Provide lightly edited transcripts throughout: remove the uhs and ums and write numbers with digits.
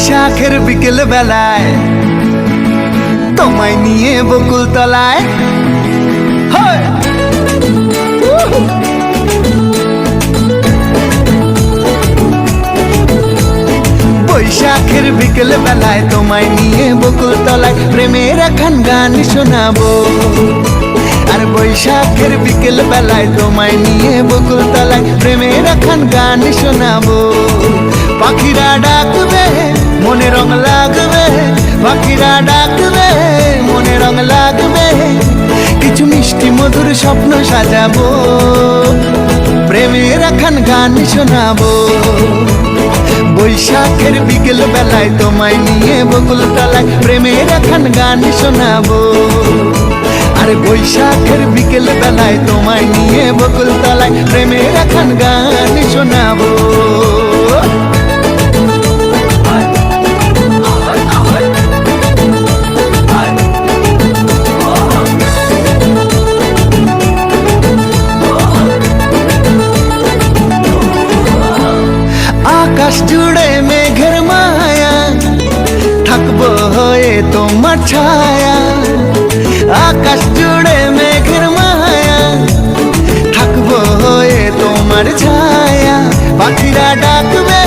বৈশাখের বিকেল বেলায় তোমায় নিয়ে বকুল তলায় বৈশাখের বিকেল বেলায় তোমায় নিয়ে বকুল তলায় প্রেমের একখান গান শোনাবো। আর বৈশাখের বিকেল বেলায় তোমায় নিয়ে বকুল তলায় প্রেমের একখান গান শোনাবো। পাখিরা ডাকবে মনে রং লাগবে, পাখিরা ডাকবে মনে রং লাগবে, কিছু মিষ্টি মধুর স্বপ্ন সাজাবো, প্রেমের একখান গান শোনাবো। বৈশাখের বিকেল বেলায় তোমায় নিয়ে বকুল তলায় প্রেমের একখান গান শোনাবো। আরে বৈশাখের বিকেল বেলায় তোমায় নিয়ে বকুল তলায় প্রেমের একখান গান শোনাবো। আকাশ জুড়ে মেঘের মায়া, থাকবো হয়ে তোমার ছায়া। আকাশ জুড়ে মেঘের মায়া, থাকবো হয়ে তোমার ছায়া। পাখিরা ডাকবে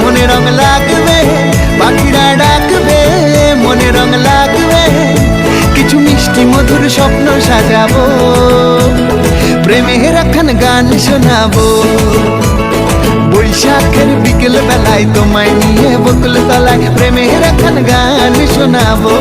মনে রং লাগবে, পাখিরা ডাকবে মনে রং লাগবে, কিছু মিষ্টি মধুর স্বপ্ন সাজাবো, প্রেমের একখান গান শোনাবো। বৈশাখের বিকেল বেলায় তোমায় নিয়ে বকুল তলায় প্রেমের একখান গান শোনাবো।